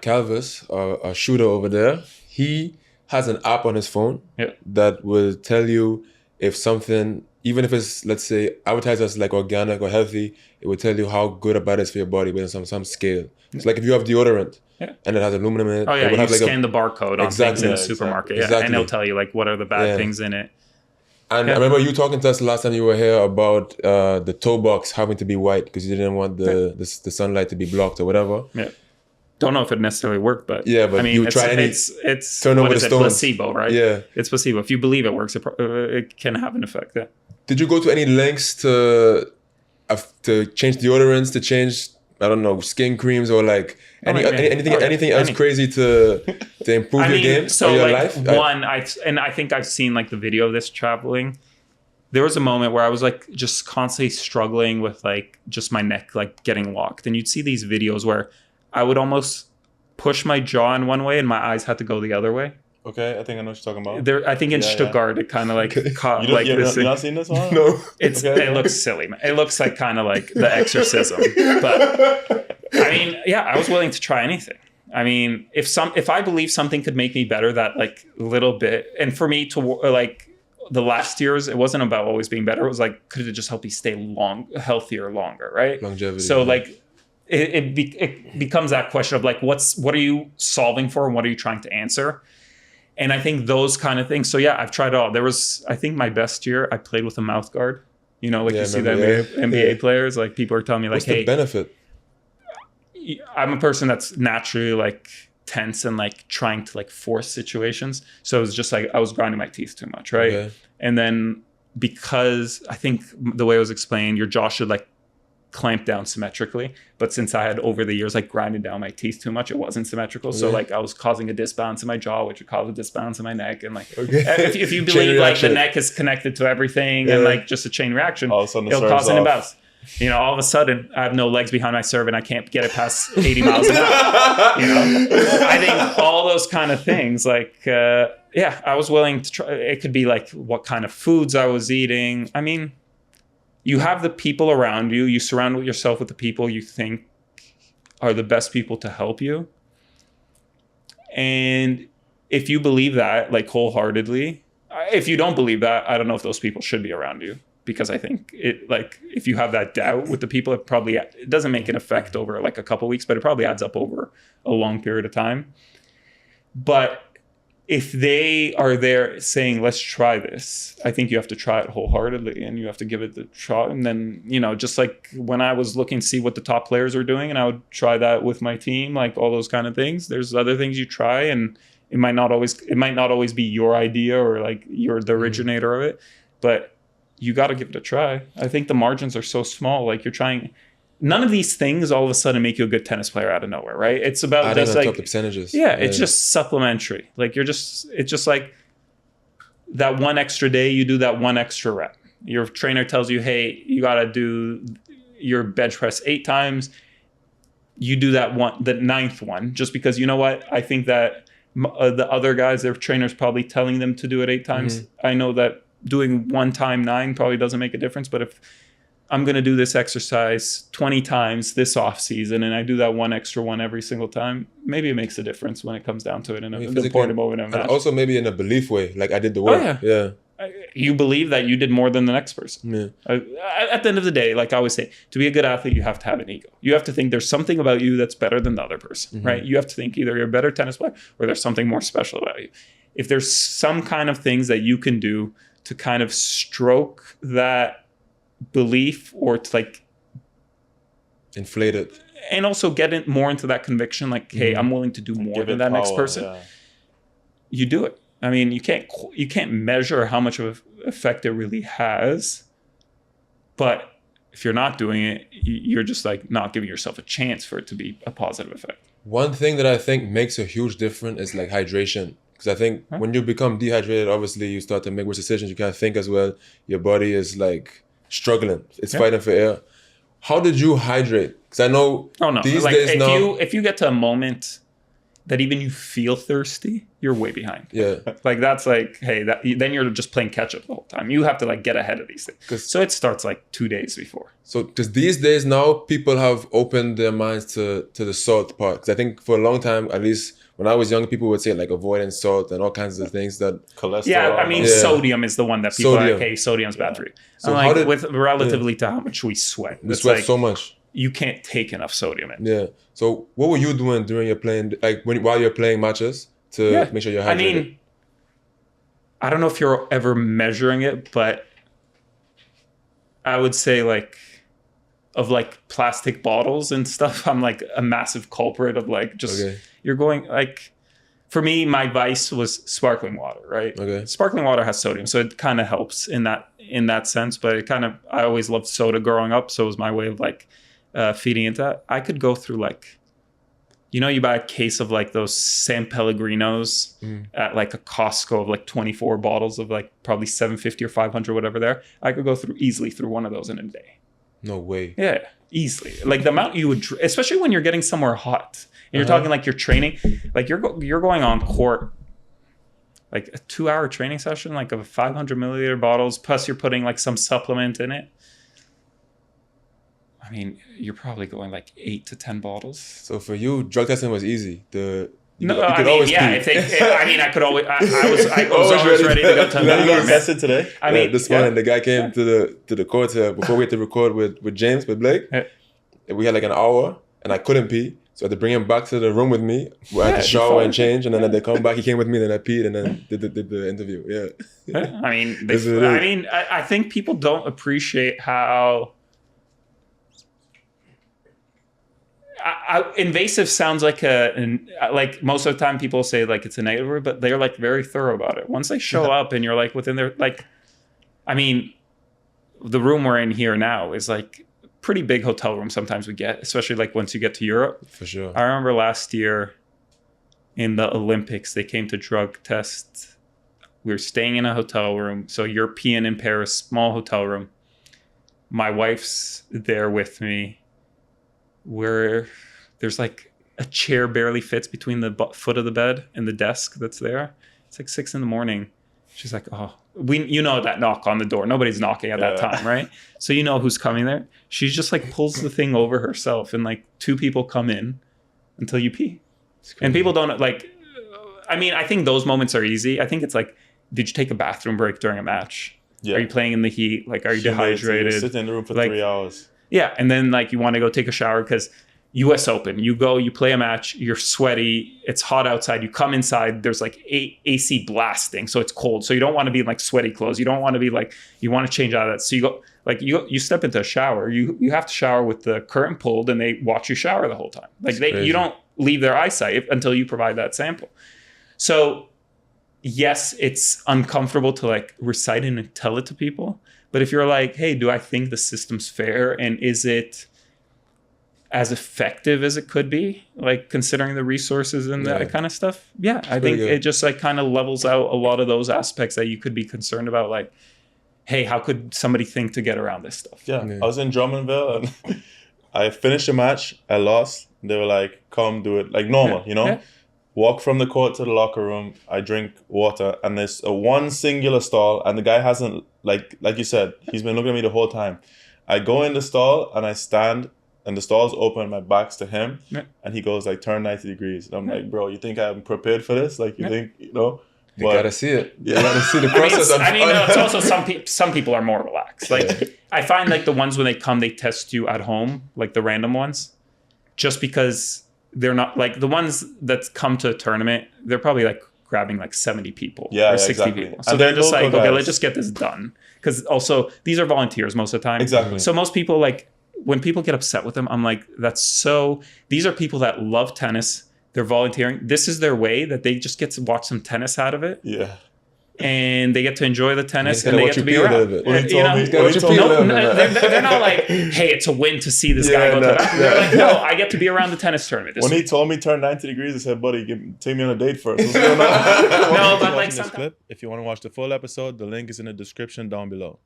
Calvis, a shooter over there, he has an app on his phone that will tell you if something, even if it's, let's say, advertised as like organic or healthy, it will tell you how good or bad it is for your body based on some scale. It's like if you have deodorant and it has aluminum in it. Oh yeah, it you have like scan the barcode on things in the supermarket, and they'll tell you like what are the bad things in it. And I remember you talking to us last time you were here about the toe box having to be white because you didn't want the sunlight to be blocked or whatever. Yeah. Don't know if it necessarily worked, but but I mean, you try it's turn over the stones. Placebo, right? Yeah, it's placebo. If you believe it works, it can have an effect. Yeah. Did you go to any lengths to change deodorants, to change, I don't know, skin creams or like anything else crazy to improve your game or your life? I think I've seen like the video of this traveling. There was a moment where I was like just constantly struggling with like just my neck like getting locked, and you'd see these videos where I would almost push my jaw in one way and my eyes had to go the other way. Okay, I think I know what you're talking about. I think in Stuttgart it kind of like caught like this. You not seen this one? No. It looks silly, man. It looks like kind of like The Exorcism. But I mean, yeah, I was willing to try anything. I mean, if I believe something could make me better, that like little bit, and for me to like the last years, it wasn't about always being better. It was like, could it just help me stay healthier longer, right? Longevity. So like. It becomes that question of like, what are you solving for and what are you trying to answer? And I think those kind of things. So yeah, I've tried it all. There was, I think my best year, I played with a Mouthguard. You know, like you see the NBA players, like people are telling me like, what's the benefit? I'm a person that's naturally like tense and like trying to like force situations. So it was just like, I was grinding my teeth too much, right? Okay. And then because I think the way it was explained, your jaw should like clamp down symmetrically, but since I had over the years like grinded down my teeth too much, it wasn't symmetrical. So like I was causing a disbalance in my jaw, which would cause a disbalance in my neck. And like if you believe like the neck is connected to everything and like just a chain reaction, it'll cause an imbalance. You know, all of a sudden I have no legs behind my serve and I can't get it past 80 miles an hour. You know, I think all those kind of things like I was willing to try. It could be like what kind of foods I was eating. I mean, you have the people around you. You surround yourself with the people you think are the best people to help you. And if you believe that, like wholeheartedly, if you don't believe that, I don't know if those people should be around you. Because I think it, like, if you have that doubt with the people, it doesn't make an effect over like a couple weeks, but it probably adds up over a long period of time. But if they are there saying, let's try this, I think you have to try it wholeheartedly and you have to give it the try. And then, you know, just like when I was looking to see what the top players were doing and I would try that with my team, like all those kind of things, there's other things you try and it might not always be your idea or like you're the originator of it, but you got to give it a try. I think the margins are so small. Like you're trying, none of these things all of a sudden make you a good tennis player out of nowhere, right? It's about just like the percentages. Yeah, it's just supplementary. Like it's just like that one extra day, you do that one extra rep. Your trainer tells you, hey, you got to do your bench press 8 times. You do that the 9th one, just because you know what? I think that the other guys, their trainer's probably telling them to do it 8 times. Mm-hmm. I know that doing 1 time 9 probably doesn't make a difference, but if I'm going to do this exercise 20 times this off season and I do that one extra one every single time, maybe it makes a differse when it comes down to it in an important moment of a match. And also maybe in a belief way, like I did the work. Yeah. You believe that you did more than the next person. Yeah. At the end of the day, like I always say, to be a good athlete, you have to have an ego. You have to think there's something about you that's better than the other person, right? You have to think either you're a better tennis player or there's something more special about you. If there's some kind of things that you can do to kind of stroke that belief or to like inflate it and also get it more into that conviction, like, hey, I'm willing to do more than that next person. You do it. I mean, you can't measure how much of an effect it really has, but if you're not doing it, you're just like not giving yourself a chance for it to be a positive effect. One thing that I think makes a huge difference is like hydration. Because I think when you become dehydrated, obviously you start to make worse decisions. You can't think as well. Your body is like struggling. It's fighting for air. How did you hydrate? Because I know these days now... If you get to a moment, that even you feel thirsty, you're way behind. Yeah. Like that's like, hey, then you're just playing catch up the whole time. You have to like get ahead of these things. So it starts like 2 days before. So because these days now people have opened their minds to the salt part. Because I think for a long time, at least when I was young, people would say like avoiding salt and all kinds of things that cholesterol. Yeah, I mean sodium is the one that people are like, hey, sodium's bad for you. So like with relatively to how much we sweat. We sweat like, so much. You can't take enough sodium in. Yeah. So what were you doing during your playing, like while you're playing matches to make sure you're hydrated? I mean, I don't know if you're ever measuring it, but I would say like of like plastic bottles and stuff, I'm like a massive culprit of like just you're going like for me, my vice was sparkling water, right? Okay. Sparkling water has sodium, so it kind of helps in that sense. But it kind of I always loved soda growing up, so it was my way of like feeding into that. I could go through like, you buy a case of like those San Pellegrinos at like a Costco of like 24 bottles of like probably 750 or 500, whatever there. I could go easily through one of those in a day. No way. Yeah, easily. Like the amount you would, especially when you're getting somewhere hot. And you're talking like you're training, like you're going on court, like a 2-hour training session, like of 500 milliliter bottles, plus you're putting like some supplement in it. I mean, you're probably going like 8 to 10 bottles. So for you, drug testing was easy. I could always I was always ready to go to the you tested today? I mean, this morning the guy came to the court before we had to record with James, with Blake. We had like an hour and I couldn't pee. So I had to bring him back to the room with me. I had to shower and change, and then they come back. He came with me, then I peed, and then did the interview. Yeah. I mean, I think people don't appreciate how invasive sounds like like most of the time people say like it's a negative word, but they're like very thorough about it. Once they show up and you're like within their like, I mean, the room we're in here now is like pretty big hotel room sometimes we get, especially like once you get to Europe. For sure. I remember last year in the Olympics, they came to drug test. We were staying in a hotel room. So European in Paris, small hotel room. My wife's there with me. Where there's like a chair barely fits between the foot of the bed and the desk that's there. It's like 6 a.m. She's like, oh, that knock on the door. Nobody's knocking at that time, right? So you know who's coming there. She just like pulls the thing over herself and like 2 people come in until you pee. And people don't like, I mean, I think those moments are easy. I think it's like, did you take a bathroom break during a match? Yeah. Are you playing in the heat? Like, are you dehydrated? You sit in the room for like, 3 hours. Yeah. And then like you want to go take a shower because US Open, you play a match, you're sweaty, it's hot outside, you come inside, there's like AC blasting, so it's cold. So you don't want to be in like sweaty clothes. You don't want to be like, you want to change out of that. So you go, like you step into a shower, you have to shower with the curtain pulled and they watch you shower the whole time. Like you don't leave their eyesight until you provide that sample. So yes, it's uncomfortable to like recite it and tell it to people. But if you're like, hey, do I think the system's fair and is it as effective as it could be, like considering the resources and that kind of stuff? Yeah, I think it just like kind of levels out a lot of those aspects that you could be concerned about. Like, hey, how could somebody think to get around this stuff? Yeah. I was in Drummondville and I finished a match. I lost. They were like, come do it like normal, Yeah. Walk from the court to the locker room. I drink water and there's one singular stall and the guy hasn't, like you said, he's been looking at me the whole time. I go in the stall and I stand and the stall's open, my back's to him, and he goes like, turn 90 degrees. And I'm like, bro, you think I'm prepared for this? Like, you think, You gotta see it. You gotta see the process. It's also some people are more relaxed. Like, I find like the ones when they come, they test you at home, like the random ones, just because they're not like the ones that come to a tournament, they're probably like grabbing like 70 people or 60 people. So they're just like, okay, let's just get this done. Because also, these are volunteers most of the time. Exactly. So most people like, when people get upset with them, I'm like, these are people that love tennis. They're volunteering. This is their way that they just get to watch some tennis out of it. Yeah. And they get to enjoy the tennis and they get to be around. They're not like, hey, it's a win to see this guy go to the back. They're like, no, I get to be around the tennis tournament. When he told me turn 90 degrees, I said, buddy, take me on a date first. No, but like this clip, if you want to watch the full episode, the link is in the description down below.